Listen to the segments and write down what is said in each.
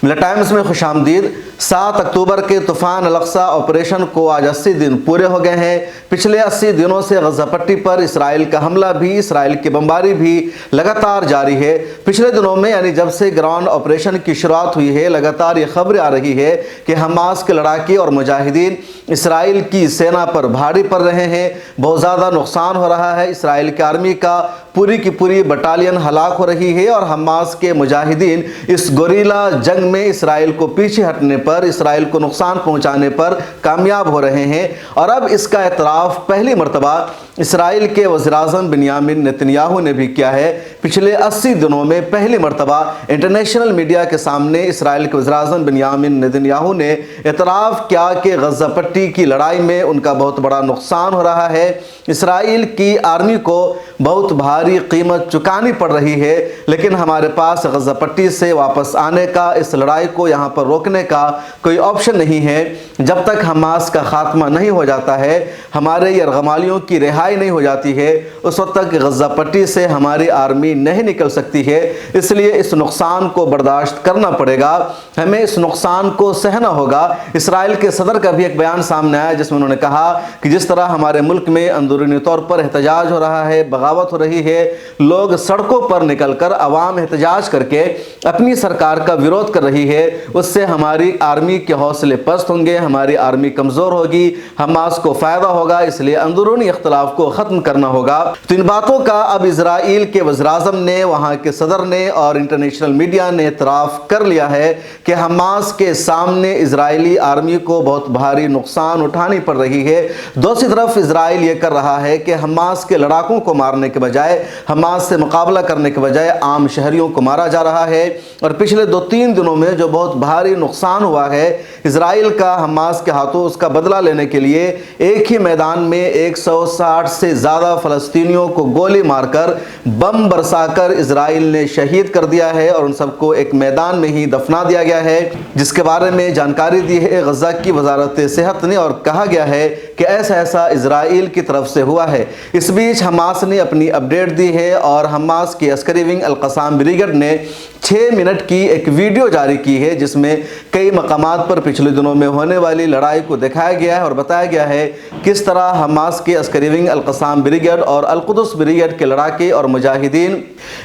میرا ٹائمز میں خوش آمدید۔ 7 اکتوبر کے طوفان الاقصی آپریشن کو آج 80 دن پورے ہو گئے ہیں۔ پچھلے 80 دنوں سے غزہ پٹی پر اسرائیل کا حملہ بھی، اسرائیل کی بمباری بھی لگاتار جاری ہے۔ پچھلے دنوں میں یعنی جب سے گراؤنڈ آپریشن کی شروعات ہوئی ہے، لگاتار یہ خبریں آ رہی ہے کہ حماس کے لڑاکے اور مجاہدین اسرائیل کی سینا پر بھاری پڑ رہے ہیں، بہت زیادہ نقصان ہو رہا ہے۔ اسرائیل کی آرمی کا پوری کی پوری بٹالین ہلاک ہو رہی ہے اور حماس کے مجاہدین اس گوریلا جنگ میں اسرائیل کو پیچھے ہٹنے پر، اسرائیل کو نقصان پہنچانے پر کامیاب ہو رہے ہیں۔ اور اب اس کا اعتراف پہلی مرتبہ اسرائیل کے وزیر اعظم بنیامین نتنیاہو نے بھی کیا ہے۔ پچھلے 80 دنوں میں پہلی مرتبہ انٹرنیشنل میڈیا کے سامنے اسرائیل کے وزیر اعظم بنیامین نتنیاہو نے اعتراف کیا کہ غزہ پٹی کی لڑائی میں ان کا بہت بڑا نقصان ہو رہا ہے۔ اسرائیل کی آرمی کو بہت بھاری قیمت چکانی پڑ رہی ہے، لیکن ہمارے پاس غزہ پٹی سے واپس آنے کا، اس لڑائی کو یہاں پر روکنے کا کوئی آپشن نہیں ہے۔ جب تک حماس کا خاتمہ نہیں ہو جاتا ہے، ہمارے یرغمالیوں کی رہائی نہیں ہو جاتی ہے، اس وقت تک غزہ پٹی سے ہماری آرمی نہیں نکل سکتی ہے۔ اس لیے اس نقصان کو برداشت کرنا پڑے گا، ہمیں اس نقصان کو سہنا ہوگا۔ اسرائیل کے صدر کا بھی ایک بیان سامنے آیا جس میں انہوں نے کہا کہ جس طرح ہمارے ملک میں اندرونی طور پر احتجاج ہو رہا ہے، بغاوت ہو رہی ہے، لوگ سڑکوں پر نکل کر عوام احتجاج کر کے اپنی سرکار کا ویرودھ کر رہی ہے، اس سے ہماری آرمی کے حوصلے پست ہوں گے، ہماری آرمی کمزور ہوگی، حماس کو فائدہ ہوگا، اس لیے اندرونی اختلاف کو ختم کرنا ہوگا۔ تو ان باتوں کا اب اسرائیل کے وزیر اعظم نے، وہاں کے صدر نے اور انٹرنیشنل میڈیا نے اعتراف کر لیا ہے کہ حماس کے سامنے اسرائیلی آرمی کو بہت بھاری نقصان اٹھانی پڑ رہی ہے۔ دوسری طرف اسرائیل یہ کر رہا ہے کہ حماس کے لڑاکوں کو مارنے کے بجائے، حماس سے مقابلہ کرنے کے بجائے عام شہریوں کو مارا جا رہا ہے۔ اور پچھلے 2-3 دنوں میں جو بہت بھاری نقصان ہوا ہے اسرائیل کا حماس کے ہاتھوں، اس کا بدلہ لینے کے لیے ایک ہی میدان میں 160 سے زیادہ فلسطینیوں کو گولی مار کر، بم برسا کر اسرائیل نے شہید کر دیا ہے اور ان سب کو ایک میدان میں ہی دفنا دیا گیا ہے، جس کے بارے میں جانکاری دی ہے غزہ کی وزارت صحت نے، اور کہا گیا ہے کہ ایسا اسرائیل کی طرف سے ہوا ہے۔ اس بیچ حماس نے اپنی اپڈیٹ دی ہے اور حماس کی عسکری ونگ القسام بریگیڈ نے 6 منٹ کی ایک ویڈیو جاری کی ہے جس میں کئی مقامات پر پچھلے دنوں میں ہونے والی لڑائی کو دکھایا گیا ہے اور بتایا گیا ہے کس طرح حماس کے عسکری ونگ القسام بریگیڈ اور القدس بریگیڈ کے لڑاکے اور مجاہدین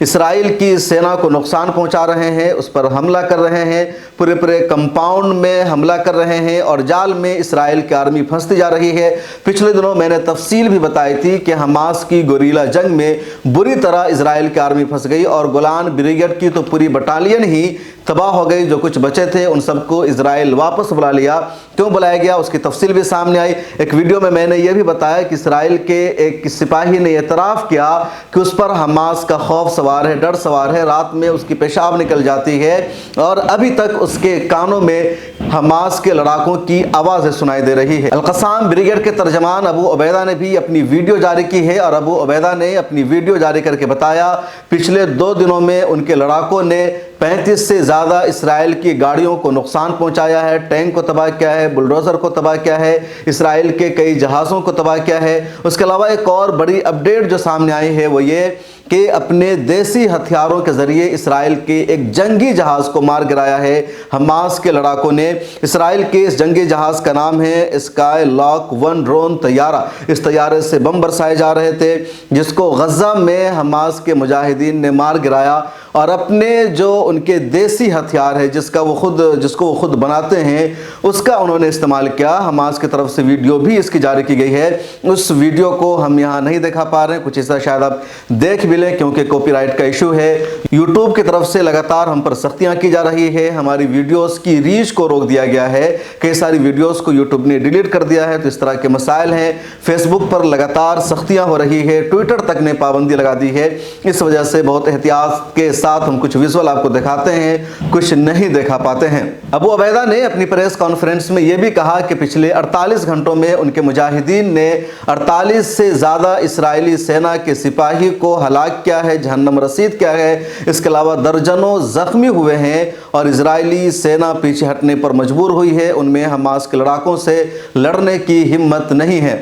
اسرائیل کی سینا کو نقصان پہنچا رہے ہیں، اس پر حملہ کر رہے ہیں، پورے کمپاؤنڈ میں حملہ کر رہے ہیں اور جال میں اسرائیل کی آرمی پھنستی جا رہی ہے۔ پچھلے دنوں میں نے تفصیل بھی بتائی تھی کہ حماس کی گوریلا جنگ میں بری طرح اسرائیل کی آرمی پھنس گئی اور گولان بریگیڈ کی تو پوری بٹالین ہی تباہ ہو گئی، جو کچھ بچے تھے ان سب کو اسرائیل واپس بلا لیا۔ کیوں بلایا گیا اس کی تفصیل بھی سامنے آئی۔ ایک ویڈیو میں نے یہ بھی بتایا کہ اسرائیل کے ایک سپاہی نے اعتراف کیا کہ اس پر حماس کا خوف سوار ہے، ڈر سوار ہے، رات میں اس کی پیشاب نکل جاتی ہے اور ابھی تک اس کے کانوں میں حماس کے لڑاکوں کی آوازیں سنائی دے رہی ہے۔ القسام بریگیڈ کے ترجمان ابو عبیدہ نے بھی اپنی ویڈیو جاری کی ہے اور ابو عبیدہ نے اپنی ویڈیو جاری کر کے بتایا پچھلے 2 دنوں میں ان کے لڑاکوں نے 35 سے زیادہ اسرائیل کی گاڑیوں کو نقصان پہنچایا ہے، ٹینک کو تباہ کیا ہے، بلڈوزر کو تباہ کیا ہے، اسرائیل کے کئی جہازوں کو تباہ کیا ہے۔ اس کے علاوہ ایک اور بڑی اپڈیٹ جو سامنے آئی ہے وہ یہ کہ اپنے دیسی ہتھیاروں کے ذریعے اسرائیل کے ایک جنگی جہاز کو مار گرایا ہے حماس کے لڑاکوں نے۔ اسرائیل کے اس جنگی جہاز کا نام ہے اسکائی لاک 1 ڈرون طیارہ۔ اس طیارے سے بم برسائے جا رہے تھے جس کو غزہ میں حماس کے مجاہدین نے مار گرایا اور اپنے جو ان کے دیسی ہتھیار ہے جس کو وہ خود بناتے ہیں اس کا انہوں نے استعمال کیا۔ حماس کی طرف سے ویڈیو بھی اس کی جاری کی گئی ہے، اس ویڈیو کو ہم یہاں نہیں دکھا پا رہے ہیں، کچھ ایسا شاید آپ دیکھ بھی لیں کیونکہ کاپی رائٹ کا ایشو ہے۔ یوٹیوب کی طرف سے لگاتار ہم پر سختیاں کی جا رہی ہے، ہماری ویڈیوز کی ریچ کو روک دیا گیا ہے، کئی ساری ویڈیوز کو یوٹیوب نے ڈیلیٹ کر دیا ہے، تو اس طرح کے مسائل ہیں۔ فیس بک پر لگاتار سختیاں ہو رہی ہے، ٹویٹر تک نے پابندی لگا دی ہے، اس وجہ سے بہت احتیاط کے ساتھ ہم کچھ ویژول آپ کو دکھاتے ہیں، کچھ نہیں دکھا پاتے ہیں۔ ابو عبیدہ نے اپنی پریس کانفرنس میں یہ بھی کہا کہ پچھلے 48 گھنٹوں میں ان کے مجاہدین نے 48 سے زیادہ اسرائیلی سینا کے سپاہی کو ہلاک کیا ہے، جہنم رسید کیا ہے۔ اس کے علاوہ درجنوں زخمی ہوئے ہیں اور اسرائیلی سینا پیچھے ہٹنے پر مجبور ہوئی ہے، ان میں حماس کے لڑاکوں سے لڑنے کی ہمت نہیں ہے۔